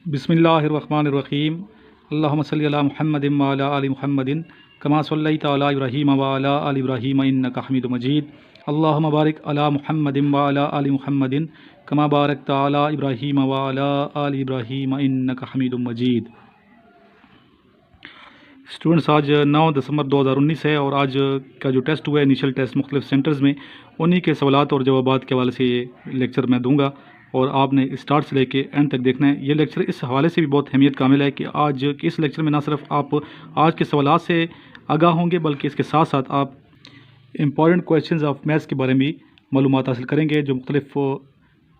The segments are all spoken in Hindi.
बिस्मिल्लाहिर्रहमानिर्रहीम अल्लाहुम्मा सल्लि अला मुहम्मदिन व अला आलि मुहम्मदिन कमा सल्लैता अला इब्राहीम व अला आलि इब्राहीम इन्नका हमीदुम मजीद अल्लाहुम्मा बारिक अला मुहम्मदिन व अला आलि मुहम्मदिन कमा बारकता अला इब्राहीम व अला आलि इब्राहीम इन्नका हमीदुम मजीद। स्टूडेंट्स, आज 9 दिसंबर 2019 है और आज का जो टेस्ट हुआ है इनिशियल टेस्ट मुख्तलिफ सेंटर्स में, उन्हीं के सवालात और जवाबात के हवाले से ये लेक्चर मैं दूंगा और आपने स्टार्ट से लेके एंड तक देखना है। ये लेक्चर इस हवाले से भी बहुत अहमियत कामिल है कि आज के इस लेक्चर में ना सिर्फ आप आज के सवालात से आगाह होंगे बल्कि इसके साथ साथ आप इम्पॉर्टेंट क्वेश्चंस ऑफ मैथ्स के बारे में भी मालूमात हासिल करेंगे जो मुख्तलिफ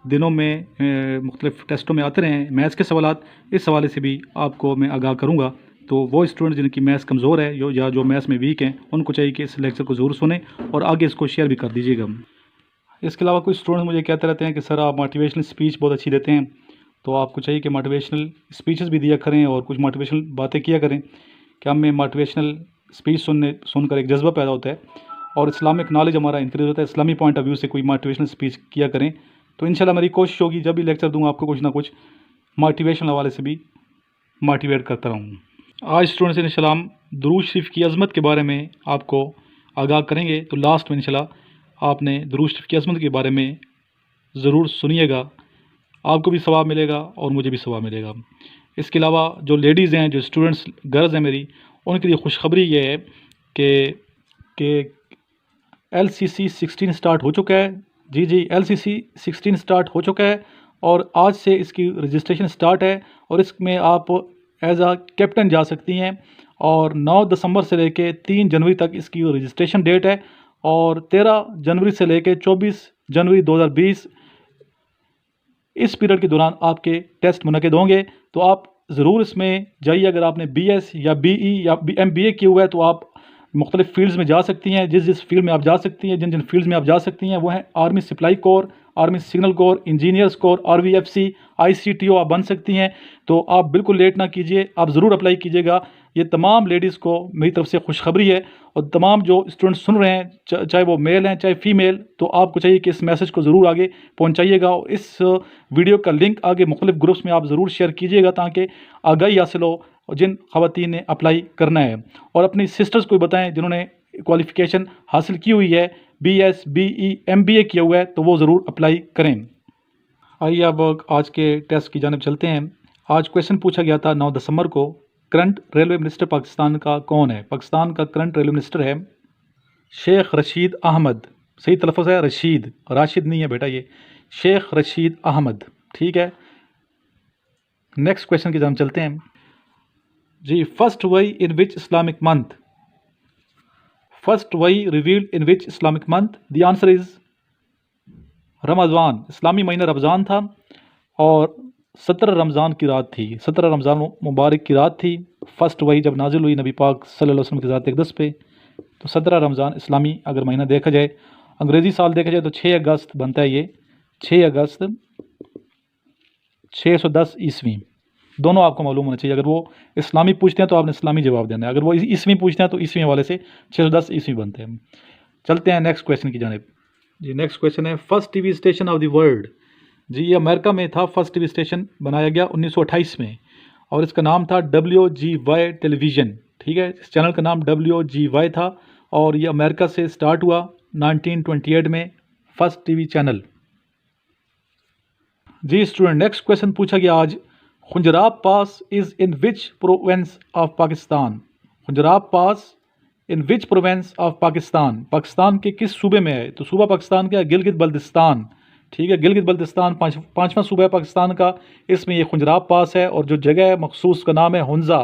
दिनों में मुख्तलिफ टेस्टों में आते रहे हैं मैथ्स के सवालात। इस हवाले से भी आपको मैं आगाह करूँगा। तो वो स्टूडेंट जिनकी मैथ्स कमज़ोर है या जो मैथ्स में वीक हैं, उनको चाहिए कि इस लेक्चर को ज़रूर सुने और आगे इसको शेयर भी कर दीजिएगा। इसके अलावा कुछ स्टूडेंट मुझे कहते रहते हैं कि सर आप मोटिवेशनल स्पीच बहुत अच्छी देते हैं, तो आपको चाहिए कि मोटिवेशनल स्पीचेस भी दिया करें और कुछ मोटिवेशनल बातें किया करें कि हमें मोटिवेशनल स्पीच सुनकर एक जज्बा पैदा होता है और इस्लामिक नॉलेज हमारा इंक्रीज़ होता है। इस्लामी पॉइंट ऑफ व्यू से कोई मोटिवेशनल स्पीच किया करें। तो इंशाल्लाह मेरी कोशिश होगी जब भी लेक्चर दूँ आपको कुछ ना कुछ मोटिवेशनल हवाले से भी मोटिवेट करता रहूँ। आज स्टूडेंट्स इंशाल्लाह हम दुरूद शरीफ की अज़मत के बारे में आपको आगाह करेंगे। तो लास्ट में इंशाल्लाह आपने दुरूद शरीफ की अज़मत के बारे में ज़रूर सुनिएगा, आपको भी सवाब मिलेगा और मुझे भी सवाब मिलेगा। इसके अलावा जो लेडीज़ हैं, जो स्टूडेंट्स गर्ल्स हैं मेरी, उनके लिए खुशखबरी ये है कि LCC 16 स्टार्ट हो चुका है। जी LCC 16 स्टार्ट हो चुका है और आज से इसकी रजिस्ट्रेशन स्टार्ट है और इसमें आप एज आ कैप्टन जा सकती हैं और 9 दिसंबर से लेके 3 जनवरी तक इसकी रजिस्ट्रेशन डेट है और 13 जनवरी से लेके 24 जनवरी 2020 इस पीरियड के दौरान आपके टेस्ट मुनक़िद होंगे। तो आप ज़रूर इसमें जाइए। अगर आपने BS या BE या MBA किया हुआ है तो आप मुख्तलिफ़ फील्ड्स में जा सकती हैं। जिस फील्ड में आप जा सकती हैं, जिन फील्ड्स में आप जा सकती हैं वो हैं army supply core, army signal corps, engineers core, RVFC, ICTO आप बन सकती हैं। तो आप बिल्कुल लेट ना कीजिए, आप ज़रूर अप्लाई कीजिएगा। ये तमाम लेडीज़ को मेरी तरफ से खुशखबरी है और तमाम जो स्टूडेंट्स सुन रहे हैं, चाहे वो मेल हैं चाहे फीमेल, तो आपको चाहिए कि इस मैसेज को ज़रूर आगे पहुंचाइएगा और इस वीडियो का लिंक आगे मुख्तलिफ ग्रुप्स में आप ज़रूर शेयर कीजिएगा ताकि आगाही हासिल हो जिन ख़वातीन ने अप्लाई करना है। और अपनी सिस्टर्स को बताएं जिन्होंने क्वालिफ़िकेशन हासिल की हुई है, BS BE MBA किया हुआ है, तो वो ज़रूर अप्लाई करें। आइए अब आज के टेस्ट की जानिब चलते हैं। आज क्वेश्चन पूछा गया था 9 दिसंबर को, करंट रेलवे मिनिस्टर पाकिस्तान का कौन है? पाकिस्तान का करंट रेलवे मिनिस्टर है शेख रशीद अहमद। सही तलफ़्फ़ुज़ है रशीद, राशिद नहीं है बेटा, ये शेख रशीद अहमद। ठीक है, नेक्स्ट क्वेश्चन की जानिब चलते हैं जी। फर्स्ट वही in which Islamic month? First वही revealed in which Islamic month? The answer is Ramzan. इस्लामी महीना रमज़ान था और 17 रमज़ान की रात थी, 17 रमज़ान मुबारक की रात थी। फर्स्ट वही जब नाजिल हुई नबी पाक सल्लल्लाहु अलैहि वसल्लम की ज़ात अक़दस पे, तो 17 रमज़ान इस्लामी अगर महीना देखा जाए, अंग्रेज़ी साल देखा जाए तो 6 अगस्त बनता है। ये 6 अगस्त 610 ईस्वी, दोनों आपको मालूम होना चाहिए। अगर वो इस्लामी पूछते हैं तो आपने इस्लामी जवाब देना है, अगर वो ईस्वी पूछते हैं तो ईस्वी वाले से 610 ईस्वी बनते हैं। चलते हैं नेक्स्ट क्वेश्चन की जानिब जी। नेक्स्ट क्वेश्चन है first TV station of the world. जी ये अमेरिका में था, फर्स्ट टीवी स्टेशन बनाया गया 1928 में और इसका नाम था WGY टेलीविज़न। ठीक है, इस चैनल का नाम WGY था और ये अमेरिका से स्टार्ट हुआ 1928 में, फर्स्ट टीवी चैनल। जी स्टूडेंट, नेक्स्ट क्वेश्चन पूछा गया आज, Khunjerab pass is in which province of Pakistan? Khunjerab pass in which province of Pakistan? Pakistan के किस सूबे में है? तो सूबा पाकिस्तान का है गिलगित बल्तिस्तान। ठीक है, गिलगित बल्तिस्तान पाँचवां सूबा है पाकिस्तान का, इसमें ये खुंजराब पास है और जो जगह है मखसूस का नाम है हुंज़ा।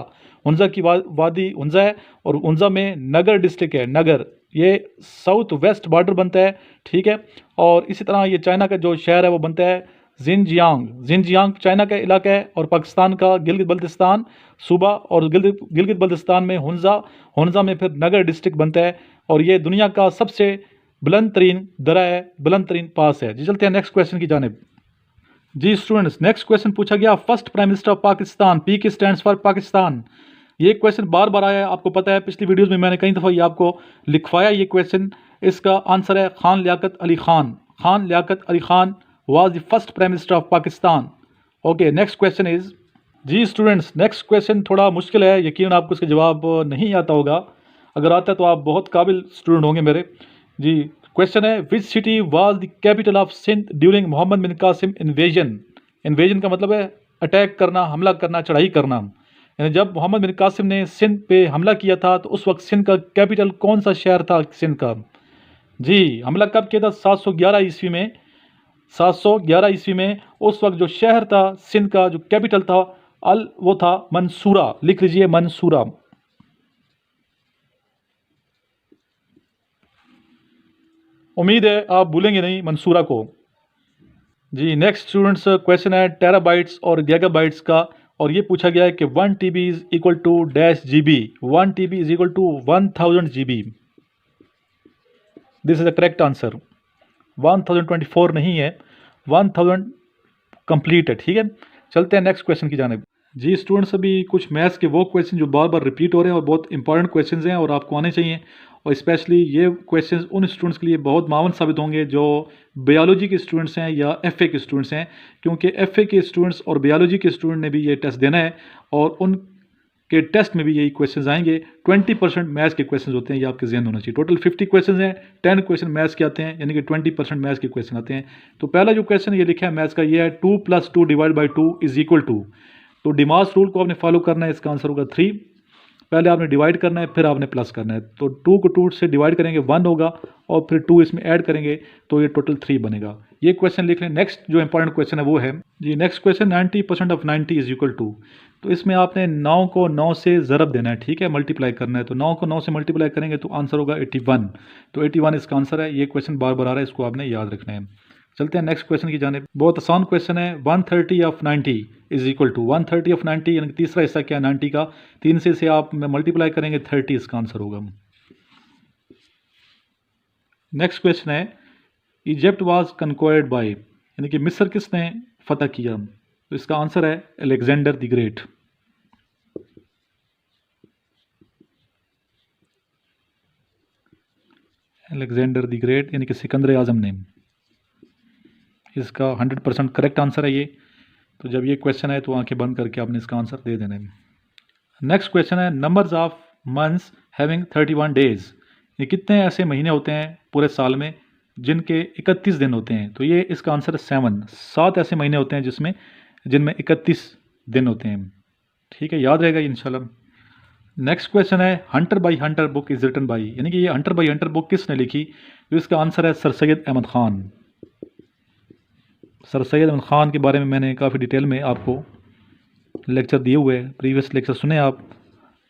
हुंज़ा की वादी हुंज़ा है और हुंज़ा में नगर डिस्ट्रिक्ट है, नगर, ये साउथ वेस्ट बॉर्डर बनता है। ठीक है, और इसी तरह ये चाइना का जो शहर है वो बनता है जिनजियांग चाइना का इलाका है और पाकिस्तान का गिलगित बल्तिस्तान सूबा और गिलगित बल्तिस्तान में हुंज़ा में फिर नगर डिस्ट्रिक्ट बनता है और ये दुनिया का सबसे बुलंद तरीन दरा है, बुलंद तरीन पास है। जी चलते हैं नेक्स्ट क्वेश्चन की जानिब। जी स्टूडेंट्स, नेक्स्ट क्वेश्चन पूछा गया first prime minister of Pakistan. P के स्टैंड्स फॉर पाकिस्तान। ये क्वेश्चन बार बार आया है, आपको पता है, पिछली वीडियोज़ में मैंने कई दफ़ा ये आपको लिखवाया ये क्वेश्चन। इसका आंसर है Khan Liaquat Ali Khan. Khan Liaquat Ali Khan was the first Prime Minister of Pakistan. Okay, next question is जी स्टूडेंट्स, नेक्स्ट क्वेश्चन थोड़ा मुश्किल है, यकीन आपको इसका जवाब नहीं आता होगा। अगर आता है तो आप बहुत काबिल स्टूडेंट होंगे मेरे। जी क्वेश्चन है, which city was the capital of Sindh during Muhammad bin Qasim invasion. Invasion का मतलब है अटैक करना, हमला करना, चढ़ाई करना। यानी जब मोहम्मद बिन कासिम ने सिंध पे हमला किया था तो उस वक्त सिंध का कैपिटल कौन सा शहर था सिंध का? जी हमला कब किया था? 711 ईस्वी में। 711 ईस्वी में उस वक्त जो शहर था सिंध का, जो कैपिटल था वो था मंसूरा। लिख लीजिए मंसूरा। उम्मीद है आप भूलेंगे नहीं मंसूरा को। जी नेक्स्ट स्टूडेंट्स, क्वेश्चन है टेराबाइट्स और गीगाबाइट्स का, और ये पूछा गया है कि 1 TB is equal to dash GB। 1 TB is equal to 1000 GB। This is the correct answer. 1024 नहीं है, 1000 कंप्लीट है। ठीक है, चलते हैं नेक्स्ट क्वेश्चन की जानिब। जी स्टूडेंट्स, अभी कुछ मैथ्स के वो क्वेश्चन जो बार बार रिपीट हो रहे हैं और बहुत इंपॉर्टेंट क्वेश्चंस हैं और आपको आने चाहिए, और स्पेशली ये क्वेश्चंस उन स्टूडेंट्स के लिए बहुत मावन साबित होंगे जो बायोलॉजी के स्टूडेंट्स हैं या FA के स्टूडेंट्स हैं, क्योंकि FA के स्टूडेंट्स और बायोलॉजी के स्टूडेंट ने भी ये टेस्ट देना है और उनके टेस्ट में भी यही क्वेश्चंस आएंगे। 20% मैथ्स के क्वेश्चंस होते हैं, ये आपके जहन होना चाहिए। टोटल 50 क्वेश्चन हैं, 10 क्वेश्चन मैथ्स के आते हैं, यानी कि 20% मैथ्स के क्वेश्चन आते हैं। तो पहला जो क्वेश्चन ये लिखा है मैथ्स का, ये है 2 + 2 / 2 इज इक्वल टू। तो डिमास रूल को आपने फॉलो करना है, इसका आंसर होगा 3। पहले आपने डिवाइड करना है, फिर आपने प्लस करना है। तो 2 को 2 से डिवाइड करेंगे 1 होगा, और फिर 2 इसमें ऐड करेंगे तो ये टोटल 3 बनेगा। ये क्वेश्चन लिख लें। नेक्स्ट जो इंपॉर्टेंट क्वेश्चन है वो है जी, next question 90% of 90 is equal to. तो इसमें आपने 9 को 9 से ज़रब देना है, ठीक है, मल्टीप्लाई करना है। तो 9 को 9 से मल्टीप्लाई करेंगे तो आंसर होगा 81। तो 81 इसका आंसर है। ये क्वेश्चन बार बार आ रहा है, इसको आपने याद रखना है। चलते हैं नेक्स्ट क्वेश्चन की जानिब। बहुत आसान क्वेश्चन है। 130 of 90 is equal to. 130 of 90 यानी कि तीसरा हिस्सा क्या है 90 का, 3 से आप मल्टीप्लाई करेंगे 30, इसका आंसर होगा। नेक्स्ट क्वेश्चन है, इजिप्ट वाज कन्क्वायर्ड बाय, यानी कि मिस्र किसने फतह किया? तो इसका आंसर है Alexander the great. Alexander the great यानी कि सिकंदर आजम ने। इसका 100% करेक्ट आंसर है ये। तो जब ये क्वेश्चन है तो आंखें बंद करके आपने इसका आंसर दे देना है। नेक्स्ट क्वेश्चन है, numbers of months having 31 days. ये कितने ऐसे महीने होते हैं पूरे साल में जिनके 31 दिन होते हैं? तो ये इसका आंसर है 7 ऐसे महीने होते हैं जिनमें 31 दिन होते हैं। ठीक है, याद रहेगा इंशाल्लाह। नेक्स्ट क्वेश्चन है, Hunter by Hunter book is written by, यानी कि ये हंटर बाई हंटर बुक किसने लिखी? तो इसका आंसर है सर सैयद अहमद ख़ान। सर सैयद अहमद ख़ान के बारे में मैंने काफ़ी डिटेल में आपको लेक्चर दिए हुए हैं, प्रीवियस लेक्चर सुने आप,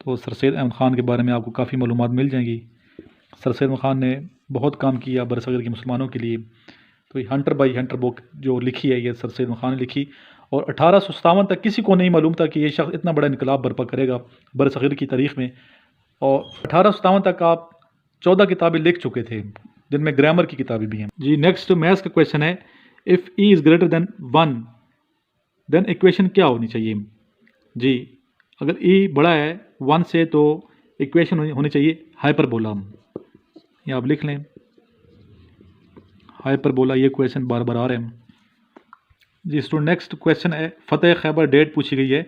तो सर सैयद अहमद ख़ान के बारे में आपको काफ़ी मालूमात मिल जाएंगी। सर सैयद अहमद ख़ान ने बहुत काम किया बरसग़ीर के मुसलमानों के लिए। तो ये हंटर बाई हंटर बुक जो लिखी है ये सर सैयद अहमद ख़ान ने लिखी, और 1857 तक किसी को नहीं मालूम था कि ये शख्स इतना बड़ा इनकलाब बर्पा करेगा बरसग़ीर की तारीख़ में। और 1857 तक आप 14 किताबें लिख चुके थे, जिनमें ग्रामर की किताबें भी हैं। जी नेक्स्ट मैथ्स का क्वेश्चन है, if e is greater than 1 then equation क्या होनी चाहिए? जी अगर ई बड़ा है 1 से तो इक्वेशन होनी चाहिए हाइपरबोला। ये आप लिख लें हाइपरबोला। ये क्वेश्चन बार बार आ रहे हैं जी। स्टूडेंट नेक्स्ट क्वेश्चन है, फ़तेह खैबर डेट पूछी गई है।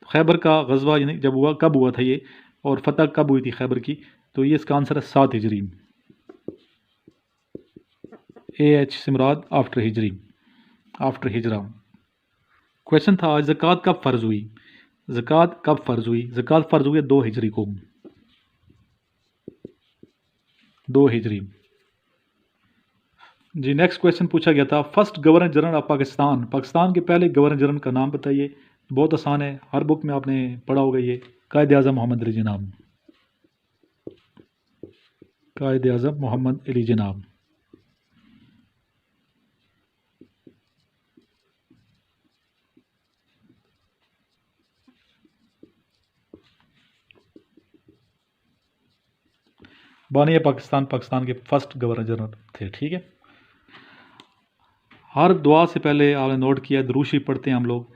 खैबर का गज़वा यानी जब हुआ, कब हुआ था ये, और फ़तह कब हुई थी खैबर की? तो ये इसका आंसर है 7 हिजरी। AH सिमराद आफ्टर हिजरी, आफ्टर हिजरा। क्वेश्चन था, ज़कात कब फ़र्ज़ हुई? ज़कात कब फ़र्ज़ हुई? ज़कात फ़र्ज़ हुई 2 हिजरी को, 2 हिजरी। जी नेक्स्ट क्वेश्चन पूछा गया था, first governor general of Pakistan, Pakistan के पहले गवर्नर जनरल का नाम बताइए। बहुत आसान है, हर बुक में आपने पढ़ा होगा ये, कायद आज़म मोहम्मद अली जनाब। कायद आज़म मोहम्मद अली जनाब। बानिया पाकिस्तान, पाकिस्तान के फर्स्ट गवर्नर जनरल थे। ठीक है, हर दुआ से पहले आपने नोट किया दुरूद शरीफ पढ़ते हैं हम लोग,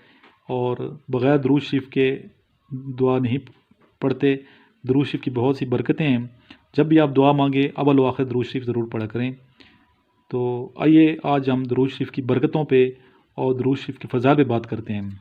और बग़ैर दुरूद शरीफ के दुआ नहीं पढ़ते। दुरूद शरीफ की बहुत सी बरकतें हैं, जब भी आप दुआ मांगे अव्वल व आखिर दुरूद शरीफ ज़रूर पढ़ा करें। तो आइए आज हम दुरूद शरीफ की बरकतों पे और दुरूद शरीफ के फ़ज़ाइल पे बात करते हैं।